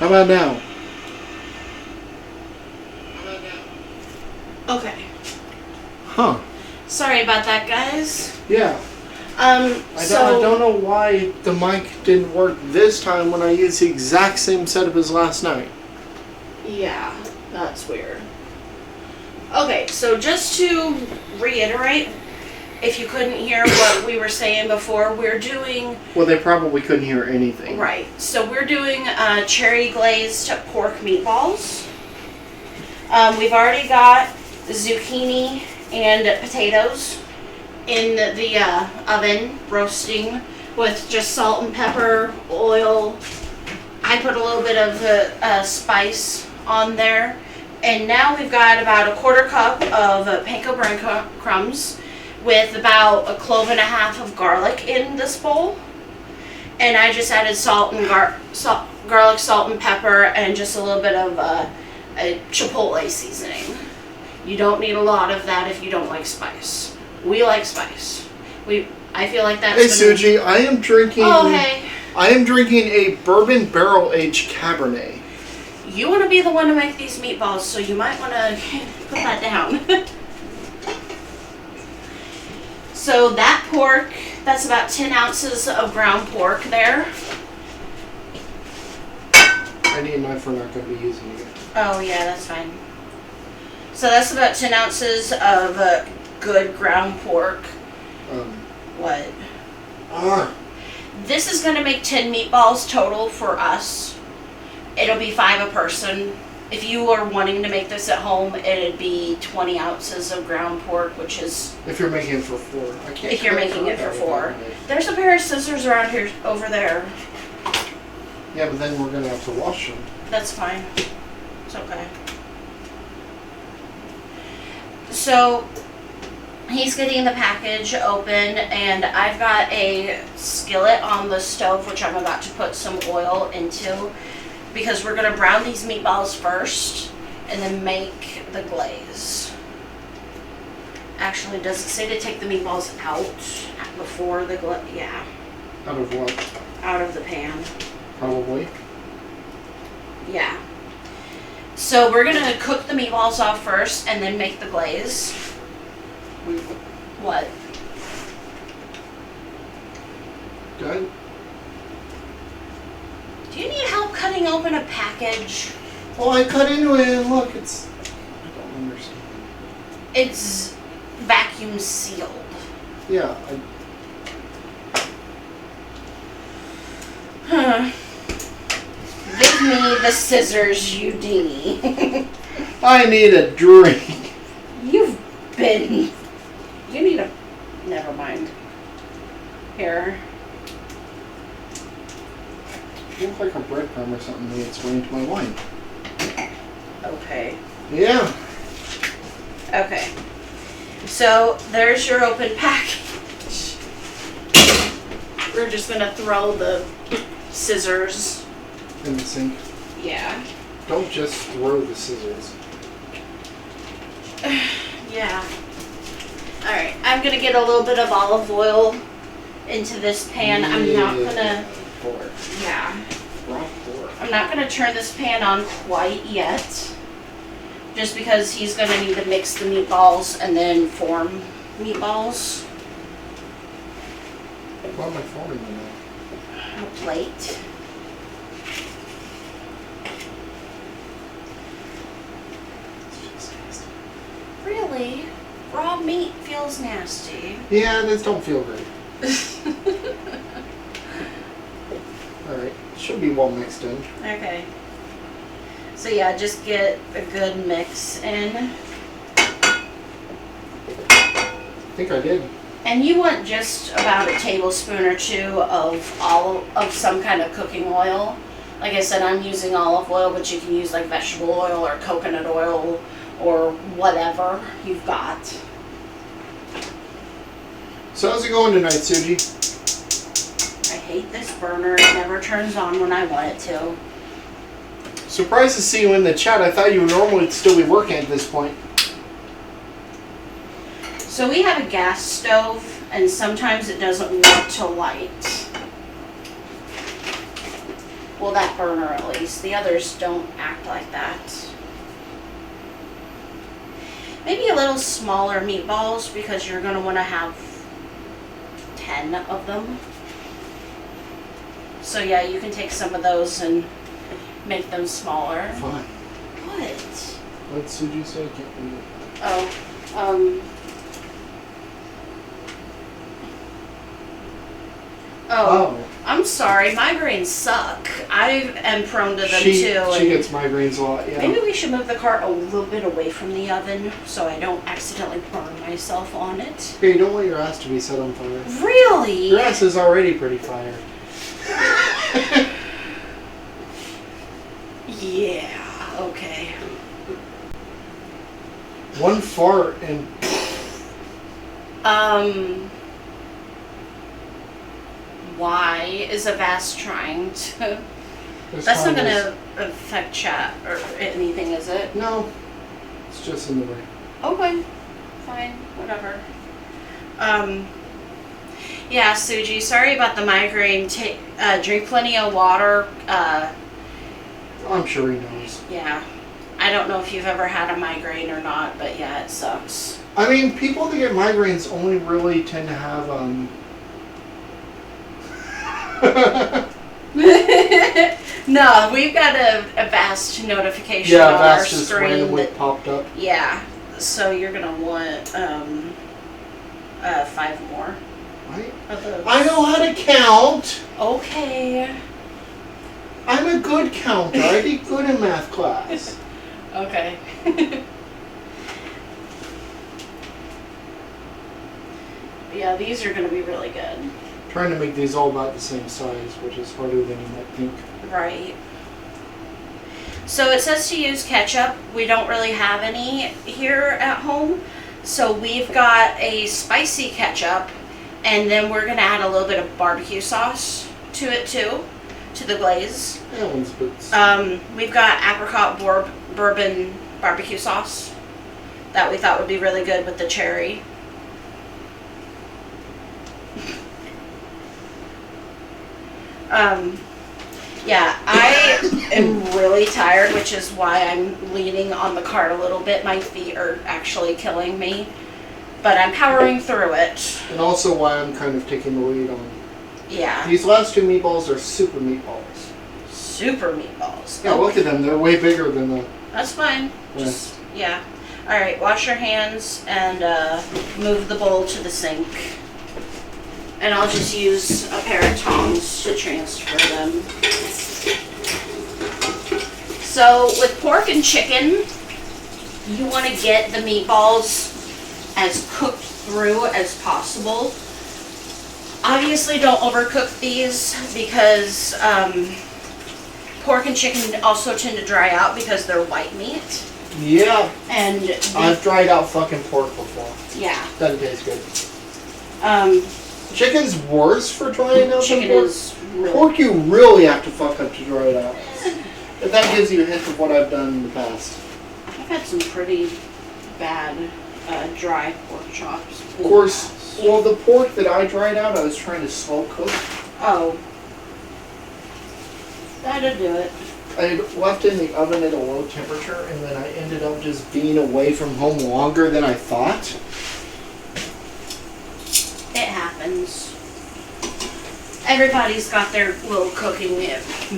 How about now? Okay. Huh. Sorry about that, guys. Yeah. I don't know why the mic didn't work this time when I used the exact same setup as last night. Yeah, that's weird. Okay, so just to reiterate, if you couldn't hear what we were saying before, we're doing... Well, they probably couldn't hear anything. Right. So we're doing cherry glazed pork meatballs. We've already got zucchini and potatoes in the oven roasting with just salt and pepper, oil. I put a little bit of spice on there. And now we've got about a 1/4 cup of panko breadcrumbs with about 1.5 cloves of garlic in this bowl. And I just added salt and garlic, salt and pepper, and just a little bit of a chipotle seasoning. You don't need a lot of that if you don't like spice. We like spice. I feel like that's... Hey, Suji, I am drinking... Oh, hey. I am drinking a bourbon barrel-aged Cabernet. You want to be the one to make these meatballs, so you might want to put that down. So that pork, that's about 10 ounces of ground pork there. I need a knife we're not going to be using again. Oh, yeah, that's fine. So that's about 10 ounces of good ground pork. What? This is going to make 10 meatballs total for us. It'll be 5 a person. If you are wanting to make this at home, it'd be 20 ounces of ground pork, which is... If you're making it for 4. I can't... If you're making it for 4. There's a pair of scissors around here, over there. Yeah, but then we're going to have to wash them. That's fine. It's okay. So, he's getting the package open, and I've got a skillet on the stove, which I'm about to put some oil into, because we're going to brown these meatballs first, and then make the glaze. Actually, does it say to take the meatballs out before the glaze? Yeah. Out of what? Out of the pan. Probably. Yeah. So we're going to cook the meatballs off first and then make the glaze. What? Good. Do you need help cutting open a package? Well, I cut into it and look, it's... I don't understand. It's vacuum sealed. Yeah, Huh. Give me the scissors, you D. I need a drink. You've been... You need a... Never mind. Here. You look like a breadcrumb or something made its way into my wine. Okay. Yeah. Okay. So, there's your open package. We're just going to throw the scissors In the sink. Yeah. Don't just throw the scissors. Yeah. Alright, I'm going to get a little bit of olive oil into this pan. I'm not going to... Pork. Yeah. Raw pork. I'm not going to turn this pan on quite yet. Just because he's going to need to mix the meatballs and then form meatballs. Why am I forming them now? A plate. Really? Raw meat feels nasty. Yeah, this don't feel great. Alright, should be well mixed in. Okay. So yeah, just get a good mix in. I think I did. And you want just about a tablespoon or 2 of some kind of cooking oil. Like I said, I'm using olive oil, but you can use like vegetable oil or coconut oil or whatever you've got. So how's it going tonight, Suji? I hate this burner. It never turns on when I want it to. Surprised to see you in the chat. I thought you would normally still be working at this point. So we have a gas stove, and sometimes it doesn't want to light. Well, that burner at least. The others don't act like that. Maybe a little smaller meatballs because you're going to want to have 10 of them. So yeah, you can take some of those and make them smaller. Fine. What? What did you say? I can't read it. Oh, I'm sorry. Migraines suck. I am prone to them too. She gets migraines a lot, yeah. Maybe we should move the cart a little bit away from the oven so I don't accidentally burn myself on it. Hey, don't want your ass to be set on fire. Really? Your ass is already pretty fired. Yeah, okay. One fart and... Why is Avast trying to... This That's not time going was- to affect chat or anything, is it? No. It's just in the way. Okay. Fine. Whatever. Yeah, Suji, sorry about the migraine. Drink plenty of water. I'm sure he knows. Yeah. I don't know if you've ever had a migraine or not, but yeah, it sucks. I mean, people that get migraines only really tend to have, No, we've got a vast notification yeah, on our that's just screen. randomly That, popped up. yeah, so you're gonna want 5 more Right? of those. I know how to count. Okay. I'm a good counter. I did good in math class. Okay. Yeah, these are gonna be really good. Trying to make these all about the same size, which is harder than you might think. Right. So it says to use ketchup. We don't really have any here at home. So we've got a spicy ketchup, and then we're going to add a little bit of barbecue sauce to it too, to the glaze. That one's good. We've got apricot bourbon barbecue sauce that we thought would be really good with the cherry. Yeah, I am really tired, which is why I'm leaning on the cart a little bit. My feet are actually killing me, but I'm powering through it. And also why I'm kind of taking the lead on. Yeah. These last two meatballs are super meatballs. Super meatballs. Yeah, look at them. They're way bigger than the... That's fine. Yeah. Just, yeah. All right, wash your hands and move the bowl to the sink. And I'll just use a pair of tongs to transfer them. So with pork and chicken, you want to get the meatballs as cooked through as possible. Obviously don't overcook these because pork and chicken also tend to dry out because they're white meat. Yeah. And I've dried out fucking pork before. yeah. Doesn't taste good. Chicken Chicken's worse for drying out than pork. is really Pork you really have to fuck up to dry it out. But that gives you a hint of what I've done in the past. I've had some pretty bad dry pork chops. Of course, well, the pork that I dried out, I was trying to slow cook. Oh. That'd do it. I left it in the oven at a low temperature, and then I ended up just being away from home longer than I thought. It happens. Everybody's got their little cooking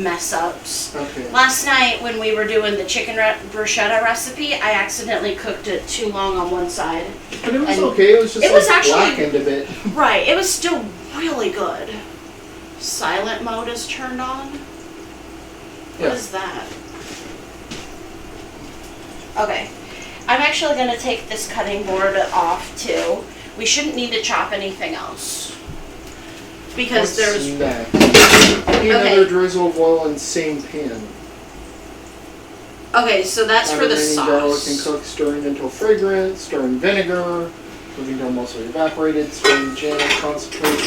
mess ups. Okay. Last night when we were doing the chicken bruschetta recipe, I accidentally cooked it too long on one side. But it was And okay. It was just it was actually- blackened a bit. Right, it was still really good. Silent mode is turned on. What Yeah. is that? Okay. I'm actually going to take this cutting board off too. We shouldn't need to chop anything else. Because What's there's... that? Okay. Another drizzle of oil in same pan. Okay, so that's for the Add remaining garlic and sauce. cook, stirring until fragrant, stirring vinegar, moving until mostly evaporated, stirring jam, concentrate,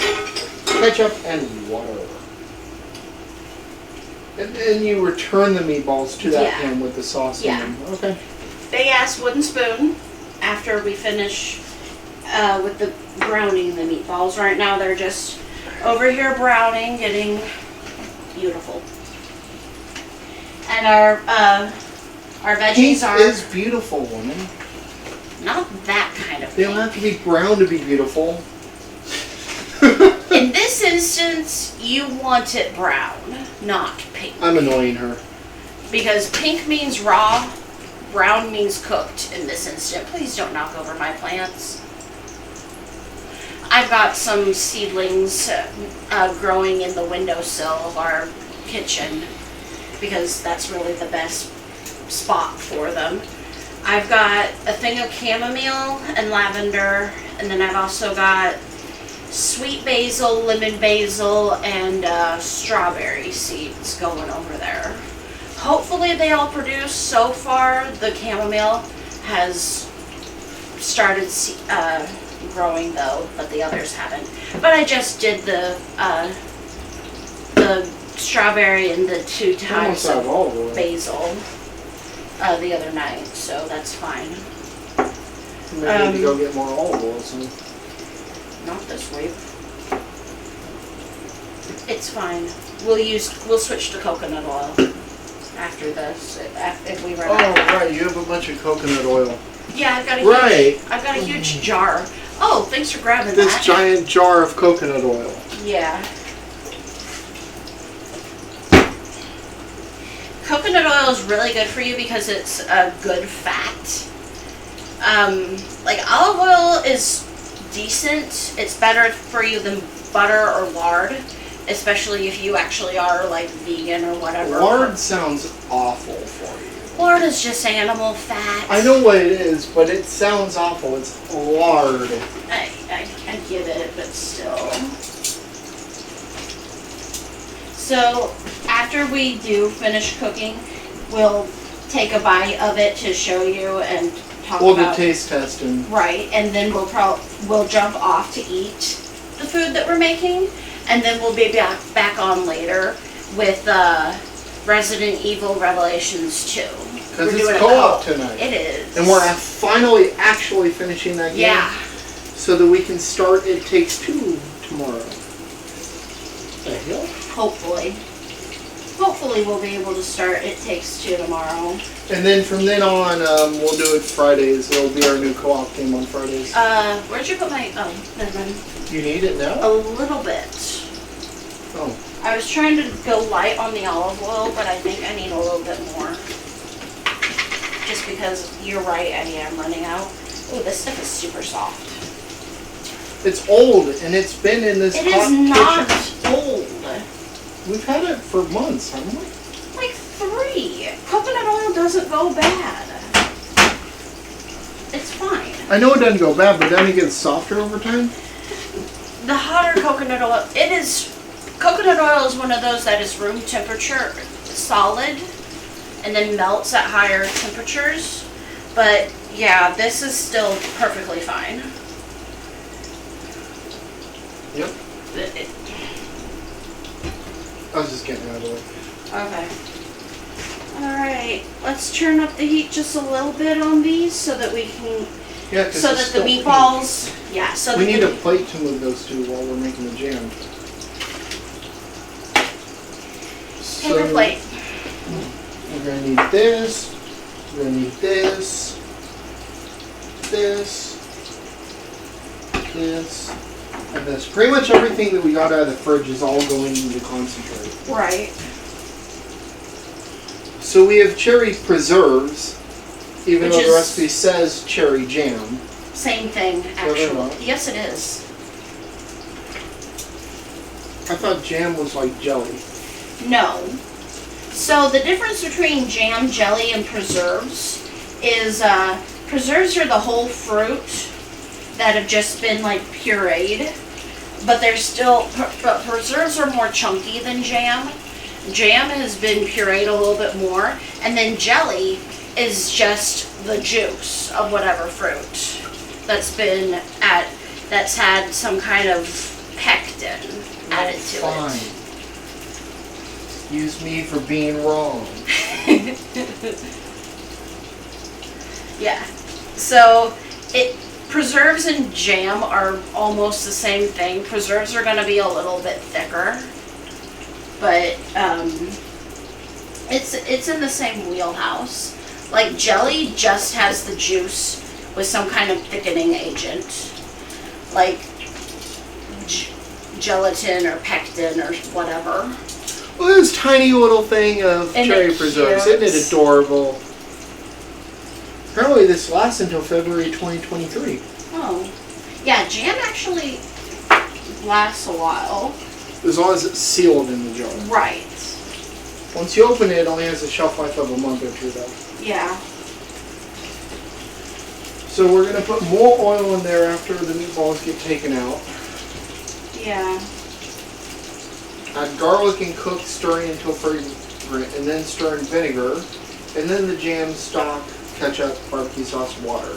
ketchup, and water. And then you return the meatballs to that Yeah. pan with the sauce Yeah. in them. Okay. Big ass wooden spoon after we finish with the browning the meatballs. Right now they're just over here browning, getting beautiful. And our veggies Pink are is beautiful, woman. not that kind of They don't pink. have to be brown to be beautiful. In this instance, you want it brown, not pink. I'm annoying her. Because pink means raw, brown means cooked in this instant. Please don't knock over my plants. I've got some seedlings growing in the windowsill of our kitchen because that's really the best spot for them. I've got a thing of chamomile and lavender, and then I've also got sweet basil, lemon basil, and strawberry seeds going over there. Hopefully they all produce. So far, the chamomile has started growing though, but the others haven't. But I just did the strawberry and the 2 types of basil the other night, so that's fine. Maybe need to go get more olive oil soon. Not this week. It's fine. We'll switch to coconut oil after this if we run out. Oh right, you have a bunch of coconut oil. Yeah, I've got a I've got a huge jar. Oh, thanks for grabbing this that. giant jar of coconut oil. Yeah. Coconut oil is really good for you because it's a good fat. Like olive oil is decent. It's better for you than butter or lard, especially if you actually are like vegan or whatever. Lard sounds awful for you. Lard is just animal fat. I know what it is, but it sounds awful. It's lard. I get it, but still. So after we do finish cooking, we'll take a bite of it to show you and talk Well, about the taste testing. Right, and then we'll jump off to eat the food that we're making, and then we'll be back on later with Resident Evil Revelations 2. Because it's co-op tonight. It is. And we're finally actually finishing that game. Yeah. So that we can start It Takes Two tomorrow. The hell? Hopefully. Hopefully we'll be able to start It Takes Two tomorrow. And then from then on, we'll do it Fridays. It'll be our new co-op game on Fridays. Where'd you put my... Oh, never mind. You need it now? A little bit. Oh. I was trying to go light on the olive oil, but I think I need a little bit more. Just because you're right, I am running out. Ooh, this stuff is super soft. It's old, and it's been in this It hot is not kitchen. old. We've had it for months, haven't we? Like 3. Coconut oil doesn't go bad. It's fine. I know it doesn't go bad, but then it gets softer over time. The hotter coconut oil, coconut oil is one of those that is room temperature solid and then melts at higher temperatures. But yeah, this is still perfectly fine. Yep. I was just getting out of the way. Okay. Alright, let's turn up the heat just a little bit on these so that we can, Yeah, 'cause so it's that the still meatballs, yeah, so We that need the, a plate to move those to while we're making the jam. paper plate. We're going to need this. We're going to need this. This. And this. Pretty much everything that we got out of the fridge is all going into concentrate. Right. So we have cherry preserves, even Which though the is- recipe says cherry jam. Same thing, No, they're actually. not. Yes, it is. I thought jam was like jelly. No. So the difference between jam, jelly, and preserves is preserves are the whole fruit that have just been like pureed, but they're still, but preserves are more chunky than jam. Jam has been pureed a little bit more, and then jelly is just the juice of whatever fruit that's had some kind of pectin added to Fine. it. Excuse me for being wrong. Yeah. So preserves and jam are almost the same thing. Preserves are going to be a little bit thicker, but It's in the same wheelhouse. Like jelly just has the juice with some kind of thickening agent, like gelatin or pectin or whatever. Well, this tiny little thing of Isn't cherry it preserves. cute? Isn't it adorable? Apparently this lasts until February 2023. Oh, yeah, jam actually lasts a while. As long as it's sealed in the jar. Right. Once you open it, it only has a shelf life of a month or two, though. Yeah. So we're going to put more oil in there after the meatballs get taken out. Yeah. Add garlic and cook, stirring until fragrant, and then stir in vinegar, and then the jam, stock, ketchup, barbecue sauce, water.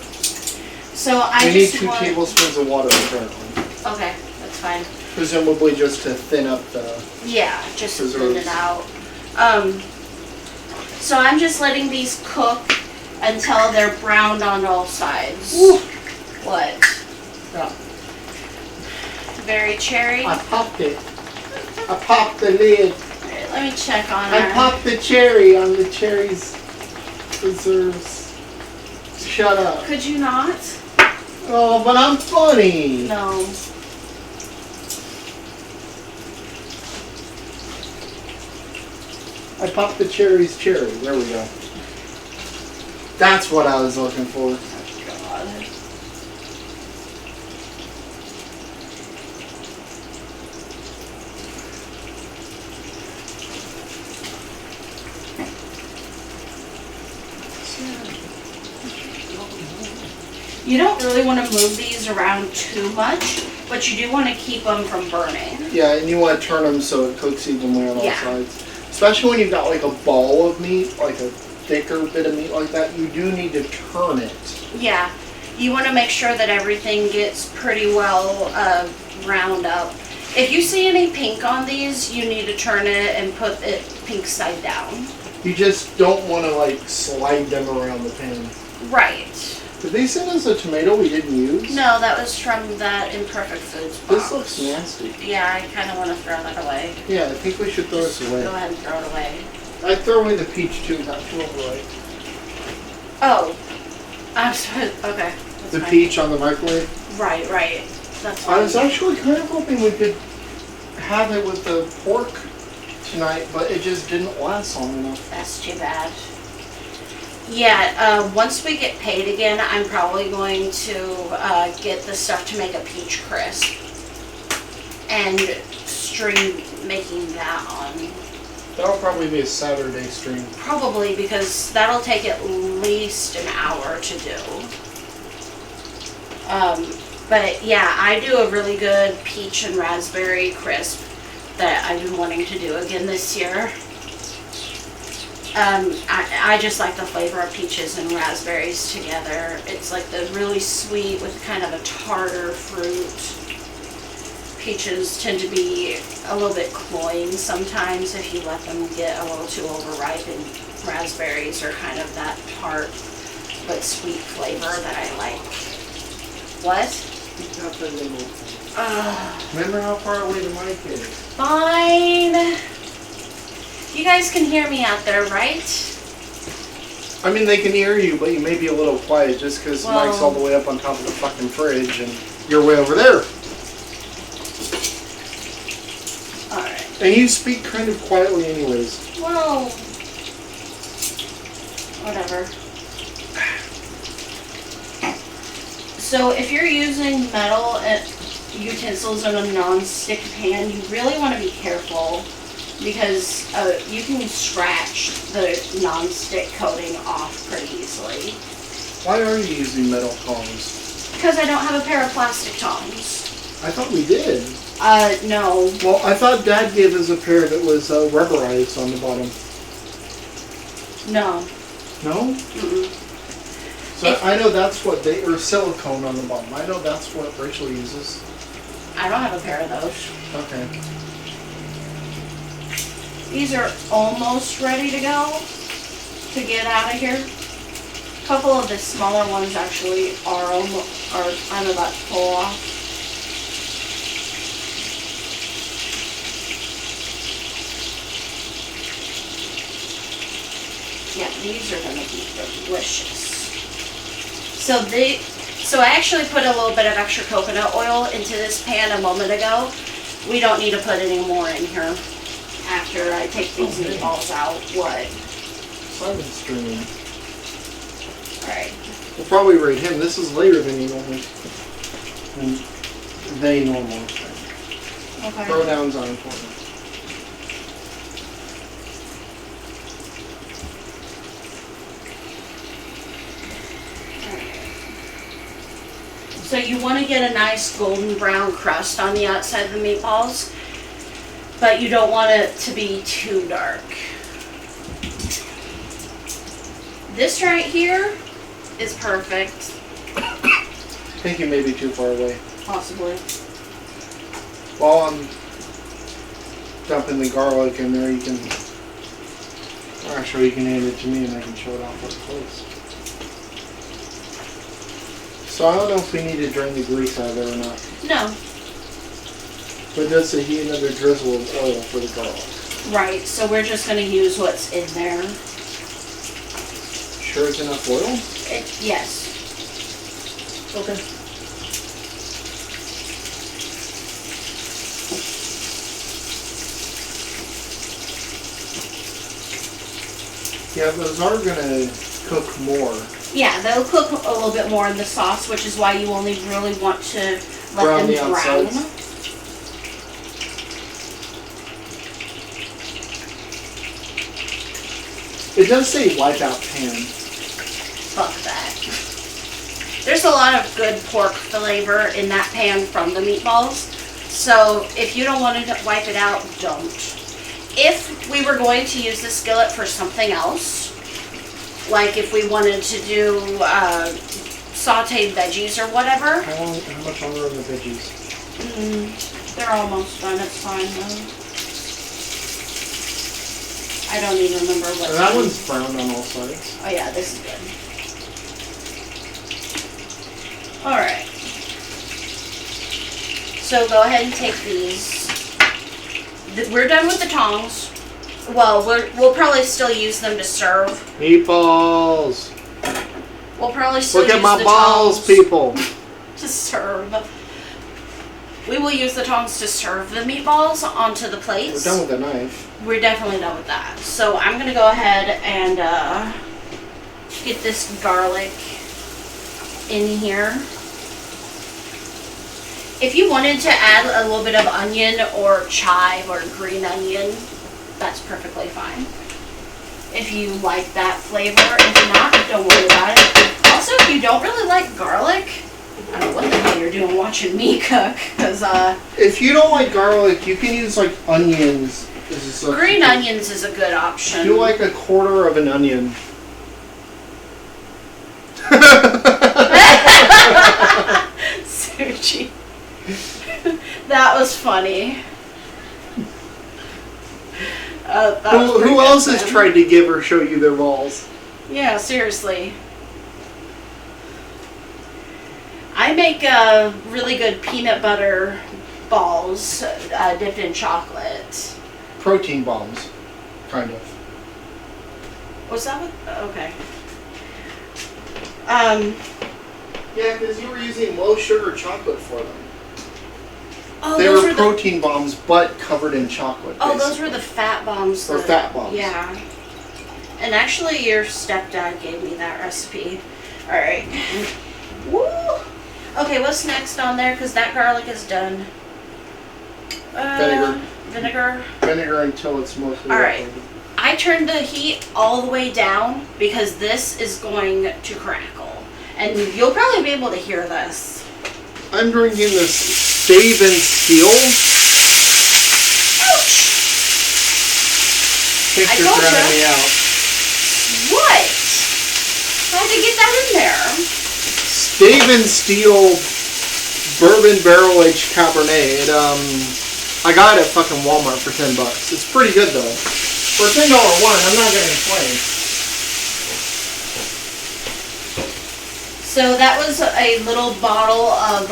So I We need just 2 want... tablespoons of water apparently. Okay, that's fine. Presumably just to thin up the... Yeah, just to preserves. thin it out. So I'm just letting these cook until they're browned on all sides. Ooh. What? Yeah. Very cherry. I popped it. I popped the lid. Alright, let me check on I her. popped the cherry on the cherry's preserves. Shut up. Could you not? Oh, but I'm funny. No. I popped the cherry's cherry. There we go. That's what I was looking for. Oh, God. You don't really want to move these around too much, but you do want to keep them from burning. Yeah, and you want to turn them so it cooks evenly on all Yeah. sides. Especially when you've got like a ball of meat, like a thicker bit of meat like that, you do need to turn it. Yeah, you want to make sure that everything gets pretty well browned up. If you see any pink on these, you need to turn it and put it pink side down. You just don't want to like slide them around the pan. Right. Did they send us a tomato we didn't use? No, that was from that Imperfect Foods box. This looks nasty. Yeah, I kind of want to throw that away. Yeah, I think we should throw this Go away. ahead and throw it away. I'd throw away the peach too, not too away. Oh, I'm sorry. Okay. That's The fine. peach on the microwave. Right, right. That's fine. I was actually kind of hoping we could have it with the pork tonight, but it just didn't last long enough. That's too bad. Yeah, once we get paid again, I'm probably going to get the stuff to make a peach crisp and stream making that on. That'll probably be a Saturday stream. Probably because that'll take at least an hour to do. But yeah, I do a really good peach and raspberry crisp that I've been wanting to do again this year. I just like the flavor of peaches and raspberries together. It's like the really sweet with kind of a tartar fruit. Peaches tend to be a little bit cloying sometimes if you let them get a little too overripe, and raspberries are kind of that tart but sweet flavor that I like. What? Remember how far away the mic is. Fine. You guys can hear me out there, right? I mean, they can hear you, but you may be a little quiet just because the mic's Well- all the way up on top of the fucking fridge and you're way over there. Alright. And you speak kind of quietly anyways. Well, whatever. So if you're using metal utensils in a non-stick pan, you really want to be careful because you can scratch the non-stick coating off pretty easily. Why are you using metal tongs? Because I don't have a pair of plastic tongs. I thought we did. No. Well, I thought Dad gave us a pair that was rubberized on the bottom. No. No? Mm-mm. So I know that's what they, or silicone on the bottom. I know that's what Rachel uses. I don't have a pair of those. Okay. These are almost ready to go to get out of here. A couple of the smaller ones actually are I'm about to pull off. these are going to be delicious. So I actually put a little bit of extra coconut oil into this pan a moment ago. We don't need to put any more in here after I take these meatballs out. What? Simon's streaming. Alright. We'll probably rate him. This is later than you normally. They normally. Okay. Pronouns are important. So you want to get a nice golden brown crust on the outside of the meatballs, but you don't want it to be too dark. This right here is perfect. I think you may be too far away. Possibly. While I'm dumping the garlic in there, you can... Or actually, you can hand it to me and I can show it off up close. So I don't know if we need to drain the grease out of there or not. No. But it does say heat another drizzle of oil for the garlic. Right, so we're just going to use what's in there. Sure it's enough oil? Yes. Okay. Yeah, those are going to cook more. Yeah, they'll cook a little bit more in the sauce, which is why you only really want to let Brown the them brown. outsides. It does say wipe out pan. Fuck that. There's a lot of good pork flavor in that pan from the meatballs. So if you don't want to wipe it out, don't. If we were going to use the skillet for something else, like if we wanted to do sauteed veggies or whatever. How much longer are the veggies? They're almost done. It's fine though. I don't even remember what. That one's brown on all sides. Oh yeah, this is good. Alright. So go ahead and take these. We're done with the tongs. Well, we'll probably still use them to serve. Meatballs! We'll probably still Look use at my the balls, tongs people! to serve. We will use the tongs to serve the meatballs onto the plates. We're done with the knife. We're definitely done with that. So I'm going to go ahead and get this garlic in here. If you wanted to add a little bit of onion or chive or green onion, that's perfectly fine. If you like that flavor. If not, don't worry about it. Also, if you don't really like garlic, I don't know what the hell you're doing watching me cook. Because if you don't like garlic, you can use like onions. Green onions is a good option. Do like a quarter of an onion. Sushi. That was funny. Who else has tried to give or show you their balls? Yeah, seriously. I make really good peanut butter balls dipped in chocolate. Protein bombs, kind of. Was that what? Okay. Yeah, because you were using low sugar chocolate for them. Oh, They those were were protein bombs, but covered in chocolate. Oh, those basically. were the fat bombs. Or fat bombs. Yeah. And actually, your stepdad gave me that recipe. All right. Woo. Okay, what's next on there? Because that garlic is done. Vinegar. Vinegar. Vinegar until it's mostly. All right. I turned the heat all the way down because this is going to crackle. And you'll probably be able to hear this. I'm drinking this Stave and Steel. Ouch! Picture's told drowning ya. me out. What? How'd you get that in there? Stave and Steel Bourbon Barrel Aged Cabernet. I got it at fucking Walmart for $10. It's pretty good though. For a $10 wine, I'm not gonna complain. So that was a little bottle of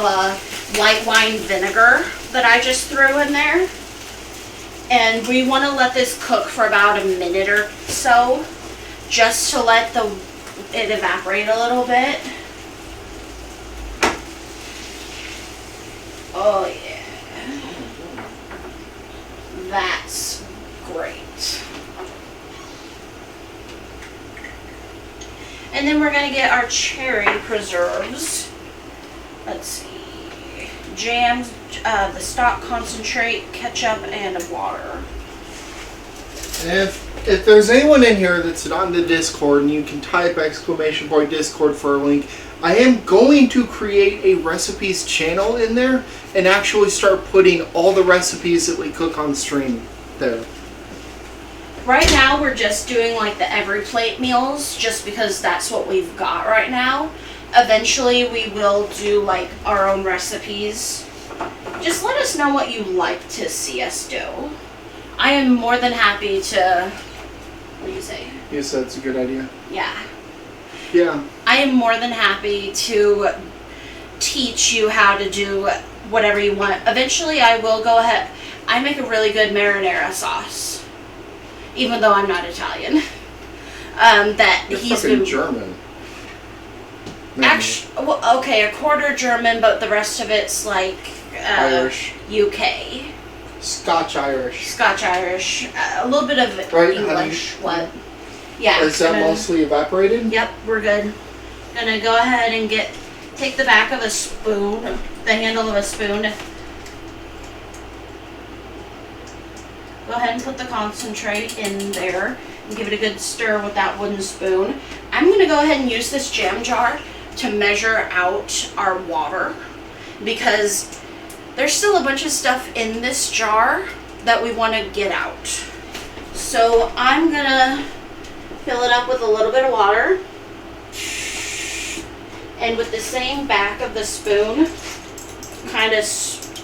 white wine vinegar that I just threw in there. And we want to let this cook for about a minute or so, just to let it evaporate a little bit. Oh yeah. That's great. And then we're going to get our cherry preserves. Let's see. Jam, the stock concentrate, ketchup, and water. If there's anyone in here that's on the Discord and you can type !Discord for a link, I am going to create a recipes channel in there and actually start putting all the recipes that we cook on stream there. Right now we're just doing like the every plate meals just because that's what we've got right now. Eventually we will do like our own recipes. Just let us know what you like to see us do. I am more than happy to... What do you say? You said it's a good idea. Yeah. Yeah. I am more than happy to teach you how to do whatever you want. Eventually I will go ahead. I make a really good marinara sauce. Even though I'm not Italian. You're fucking German. Actually, well, okay, a quarter German, but the rest of it's like Irish. UK. Scotch-Irish. Scotch-Irish. A little bit of right, English. What? Yeah. Is that mostly evaporated? Yep, we're good. Gonna go ahead and take the back of a spoon, the handle of a spoon. Go ahead and put the concentrate in there and give it a good stir with that wooden spoon. I'm going to go ahead and use this jam jar to measure out our water because there's still a bunch of stuff in this jar that we want to get out. So I'm going to fill it up with a little bit of water and with the same back of the spoon, kind of,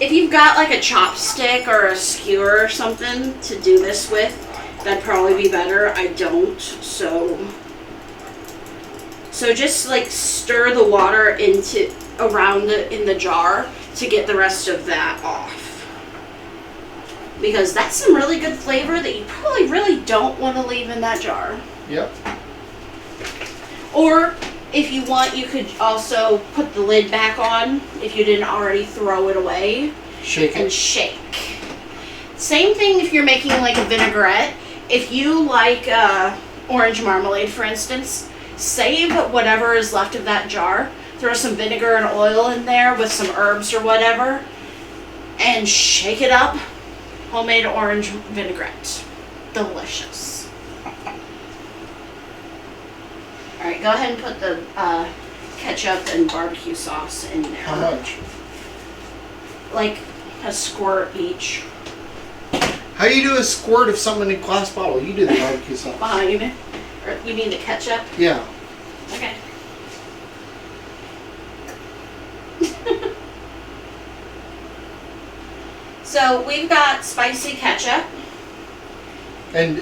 if you've got like a chopstick or a skewer or something to do this with, that'd probably be better. I don't, so just like stir the water in the jar to get the rest of that off. Because that's some really good flavor that you probably really don't want to leave in that jar. Yep. Or if you want, you could also put the lid back on if you didn't already throw it away. Shake it. And shake. Same thing if you're making like a vinaigrette. If you like orange marmalade, for instance, save whatever is left of that jar. Throw some vinegar and oil in there with some herbs or whatever. And shake it up. Homemade orange vinaigrette. Delicious. Alright, go ahead and put the ketchup and barbecue sauce in there. How much? Like a squirt each. How do you do a squirt of something in a glass bottle? You do the barbecue sauce. Fine. Or you mean the ketchup? Yeah. Okay. So we've got spicy ketchup. And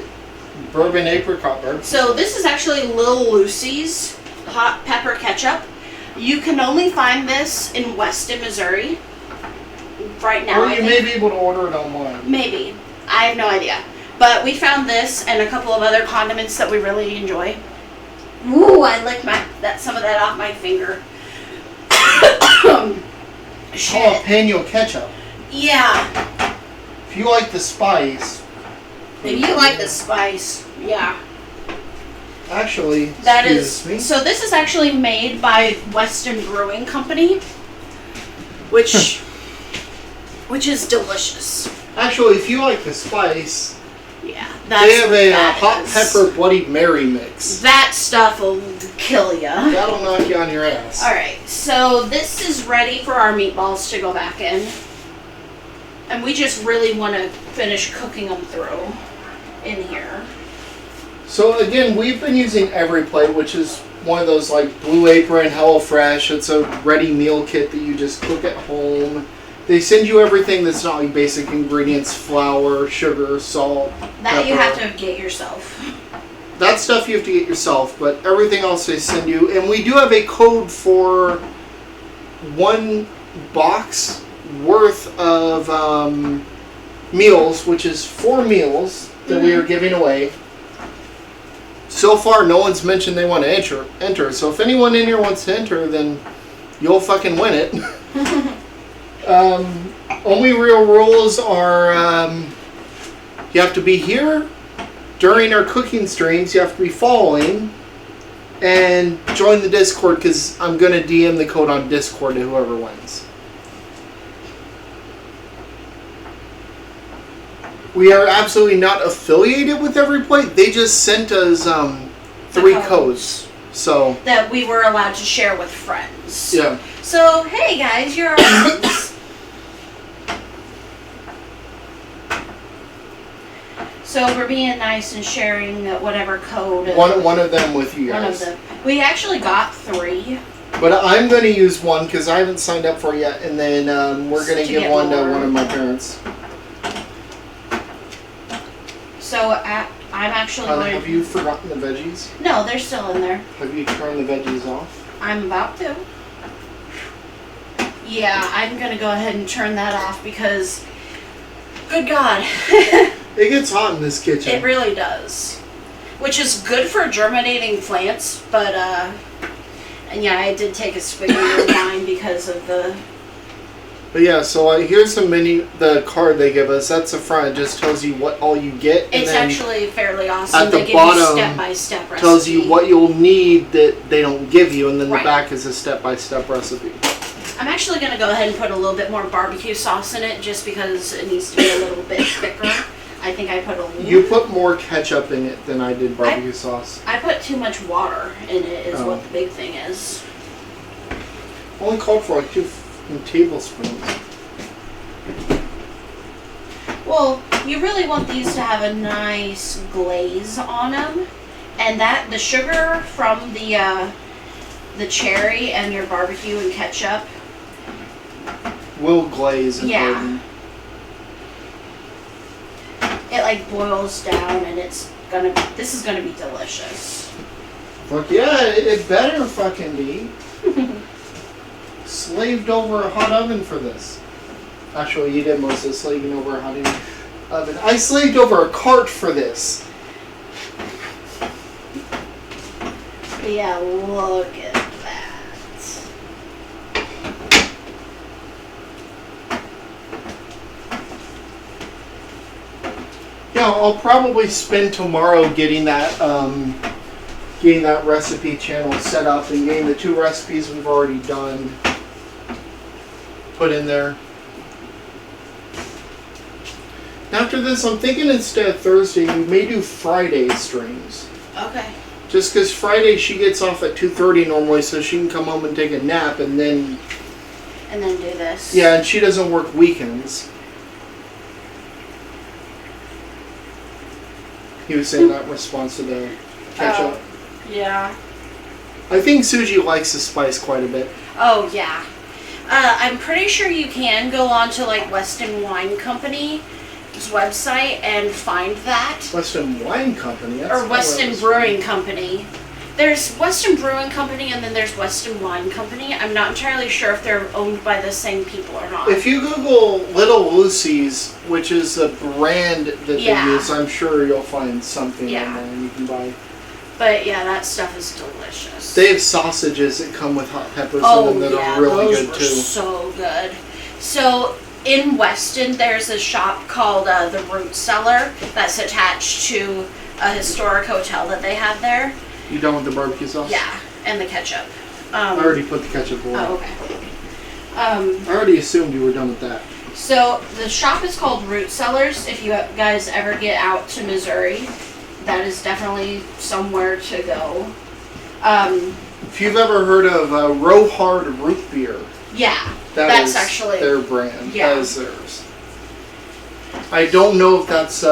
bourbon apricot bourbon. So this is actually Lil Lucy's hot pepper ketchup. You can only find this in Weston, Missouri. Right now, or you may be able to order it online. Maybe. I have no idea. But we found this and a couple of other condiments that we really enjoy. Ooh, I licked some of that off my finger. Jalapeno ketchup. Yeah. If you like the spice. If you like the spice, yeah. Actually, that is. So this is actually made by Weston Brewing Company, which is delicious. Actually, if you like the spice, yeah, they have a hot pepper Bloody Mary mix. That stuff will kill you. That'll knock you on your ass. All right, so this is ready for our meatballs to go back in, and we just really want to finish cooking them through in here. So again, we've been using Every Plate, which is one of those like Blue Apron, HelloFresh. It's a ready meal kit that you just cook at home. They send you everything that's not like basic ingredients: flour, sugar, salt, that pepper. You have to get yourself. That stuff you have to get yourself, but everything else they send you. And we do have a code for one box worth of meals, which is 4 meals that we are giving away. So far, no one's mentioned they want to enter. So if anyone in here wants to enter, then you'll fucking win it. Only real rules are you have to be here during our cooking streams. You have to be following and join the Discord because I'm going to DM the code on Discord to whoever wins. We are absolutely not affiliated with Every Plate. They just sent us 3 codes. So that we were allowed to share with friends. Yeah. So, hey guys, you're our friends. So we're being nice and sharing whatever code. One of them with you guys. One of them. We actually got 3. But I'm going to use one because I haven't signed up for it yet. And then we're going to give one to one of my parents. So I'm actually going have you forgotten the veggies? No, they're still in there. Have you turned the veggies off? I'm about to. Yeah, I'm going to go ahead and turn that off because, good God. It gets hot in this kitchen. It really does. Which is good for germinating plants, but, and yeah, I did take a swig of wine because of the... But yeah, so here's the card they give us. That's the front. It just tells you what all you get. And it's then actually fairly awesome. At the they give bottom, you step-by-step recipe. Tells you what you'll need that they don't give you, and then Right. the back is a step-by-step recipe. I'm actually going to go ahead and put a little bit more barbecue sauce in it just because it needs to be a little bit thicker. I think I put a little... You put more ketchup in it than I did barbecue sauce. I put too much water in it is what the big thing is. Only called for like 2 tablespoons. Well, you really want these to have a nice glaze on them. And the sugar from the cherry and your barbecue and ketchup Will glaze and yeah. It like boils down and this is gonna be delicious. Fuck yeah, it better fucking be. Slaved over a hot oven for this. Actually, you did most of the slaving over a hot oven. I slaved over a cart for this. But yeah, look at that. Yeah, I'll probably spend tomorrow getting that recipe channel set up and getting the 2 recipes we've already done put in there. After this, I'm thinking instead of Thursday, we may do Friday streams. Okay. Just because Friday she gets off at 2:30 normally, so she can come home and take a nap, and then do this. Yeah, and she doesn't work weekends. He was saying that in response to the ketchup. Oh, yeah. I think Suji likes the spice quite a bit. Oh, yeah. I'm pretty sure you can go on to like Weston Wine Company's website and find that. Weston Wine Company? Or Weston Brewing Company. There's Weston Brewing Company and then there's Weston Wine Company. I'm not entirely sure if they're owned by the same people or not. If you Google Little Lucy's, which is a brand that they use, I'm sure you'll find something on there you can buy. But yeah, that stuff is delicious. They have sausages that come with hot peppers in them that are really good too. So good. So in Weston, there's a shop called the Root Cellar that's attached to a historic hotel that they have there. You done with the barbecue sauce? Yeah, and the ketchup. I already put the ketchup away. Oh, okay. I already assumed you were done with that. So the shop is called Root Cellars. If you guys ever get out to Missouri, that is definitely somewhere to go. If you've ever heard of Row Hard Root Beer, yeah, that's actually their brand. Yeah. That is theirs. I don't know if that's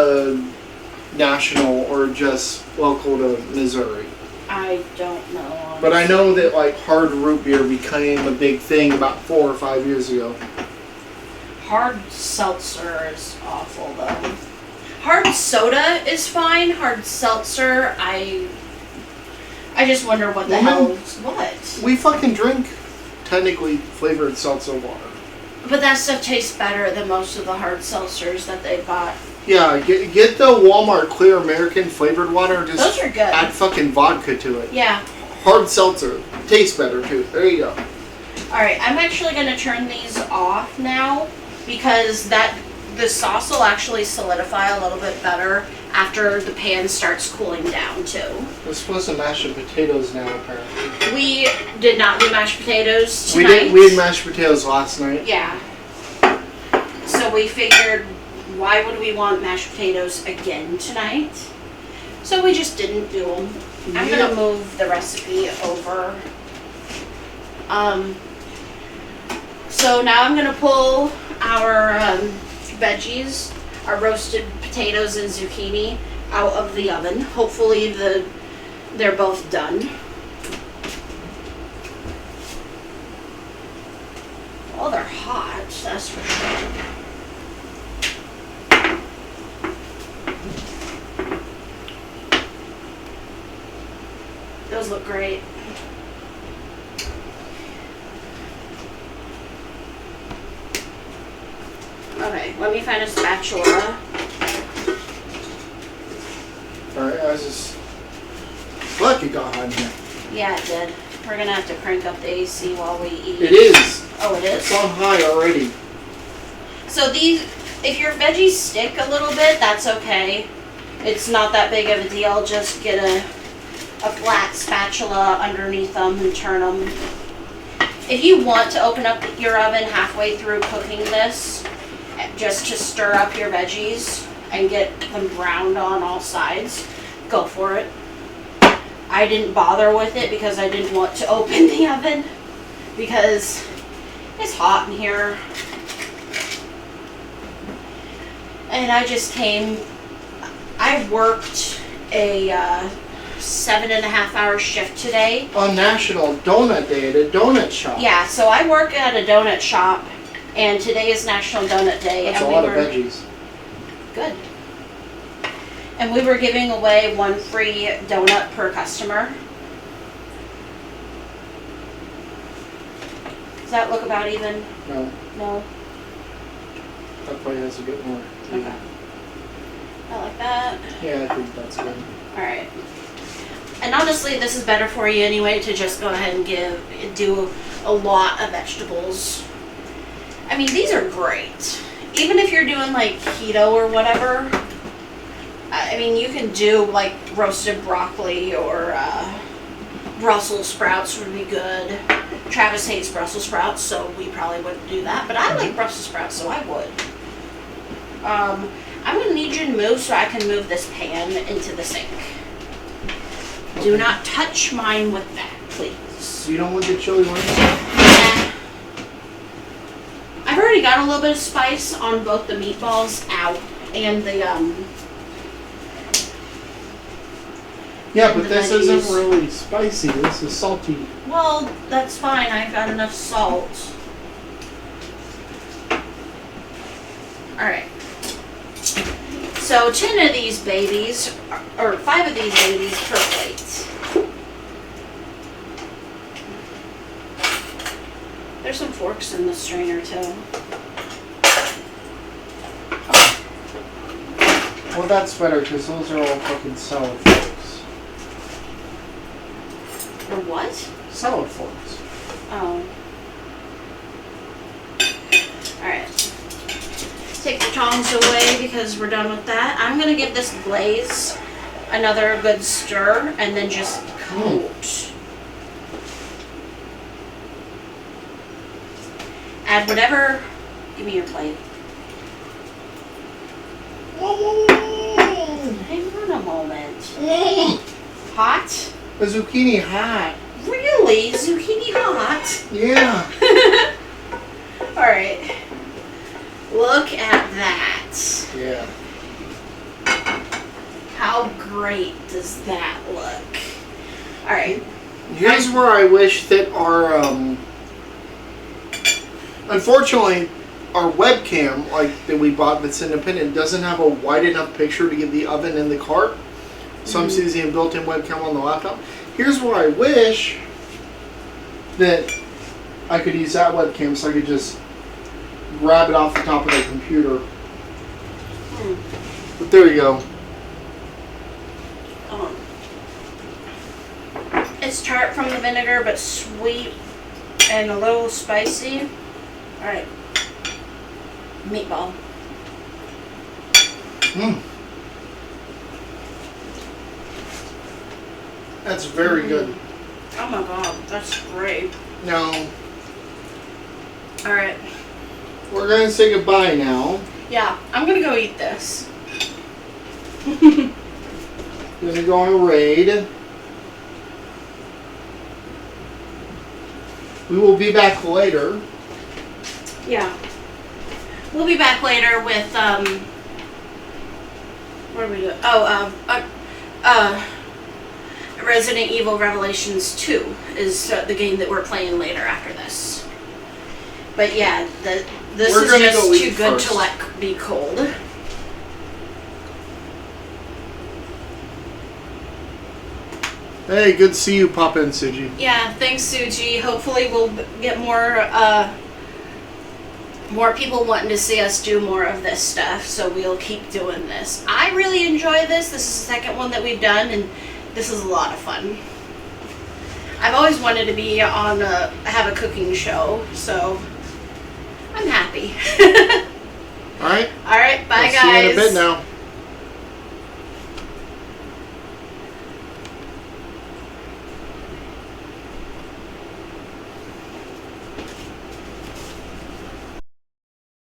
national or just local to Missouri. I don't know. Honestly. But I know that like hard root beer became a big thing about 4 or 5 years ago. Hard seltzer is awful though. Hard soda is fine. Hard seltzer, I just wonder what the hell is what. We fucking drink technically flavored seltzer water. But that stuff tastes better than most of the hard seltzers that they've got. Yeah, get the Walmart clear American flavored water. Just Those are good. add fucking vodka to it. Yeah. Hard seltzer. Tastes better too. There you go. Alright, I'm actually going to turn these off now because the sauce will actually solidify a little bit better after the pan starts cooling down too. We're supposed to mash the potatoes now, apparently. We did not do mashed potatoes tonight. We had mashed potatoes last night. Yeah. So we figured, why would we want mashed potatoes again tonight? So we just didn't do them. I'm going to move the recipe over. So now I'm going to pull our veggies, our roasted potatoes and zucchini, out of the oven. Hopefully they're both done. Oh, they're hot, that's for sure. Those look great. Okay, let me find a spatula. Alright, I was just... Fuck, it got hot in here. Yeah, it did. We're gonna have to crank up the AC while we eat. It is. Oh, it is? It's on high already. So these, if your veggies stick a little bit, that's okay. It's not that big of a deal. Just get a flat spatula underneath them and turn them. If you want to open up your oven halfway through cooking this, just to stir up your veggies and get them browned on all sides, go for it. I didn't bother with it because I didn't want to open the oven because it's hot in here. And I just came, I worked a 7.5-hour shift today. On National Donut Day at a donut shop. Yeah, so I work at a donut shop and today is National Donut Day. That's and a lot of veggies. Good. And we were giving away 1 free donut per customer. Does that look about even? No. No? That probably has a bit more. Okay. I like that. Yeah, I think that's good. Alright. And honestly, this is better for you anyway to just go ahead and do a lot of vegetables. I mean, these are great. Even if you're doing like keto or whatever, I mean, you can do like roasted broccoli or Brussels sprouts would be good. Travis hates Brussels sprouts, so we probably wouldn't do that. But I like Brussels sprouts, so I would. I'm going to need you to move so I can move this pan into the sink. Do not touch mine with that, please. You don't want the chili ones? Nah. I've already got a little bit of spice on both the meatballs out and the Yeah, but the this veggies. isn't really spicy. This is salty. Well, that's fine. I've got enough salt. Alright. So 10 of these babies, or 5 of these babies per plate. There's some forks in the strainer too. Well, that's better because those are all fucking salad forks. Or what? Salad forks. Oh. Alright. Take the tongs away because we're done with that. I'm going to give this glaze another good stir and then just coat. Add whatever. Give me your plate. Hang on a moment. Hot? The zucchini hot. Really? Zucchini hot? Yeah. Alright. Look at that. Yeah. How great does that look? Alright. Here's where I wish that our, unfortunately, our webcam, like, that we bought that's independent, doesn't have a wide enough picture to give the oven in the cart. So I'm using a built-in webcam on the laptop. Here's where I wish that I could use that webcam so I could just grab it off the top of the computer. But there you go. It's tart from the vinegar, but sweet and a little spicy. All right, meatball. That's very good. Oh my god, that's great. Now, all right, we're going to say goodbye now. Yeah, I'm gonna go eat this. Going to go on a raid. We will be back later. Yeah. We'll be back later with, what are we doing? Resident Evil Revelations 2 is the game that we're playing later after this. But yeah, this is just too good to let be cold. Hey, good to see you pop in, Suji. Yeah, thanks, Suji. Hopefully we'll get more people wanting to see us do more of this stuff, so we'll keep doing this. I really enjoy this. This is the second one that we've done, and this is a lot of fun. I've always wanted to be on have a cooking show, so I'm happy. All right. All right, bye, guys. See you in a bit now.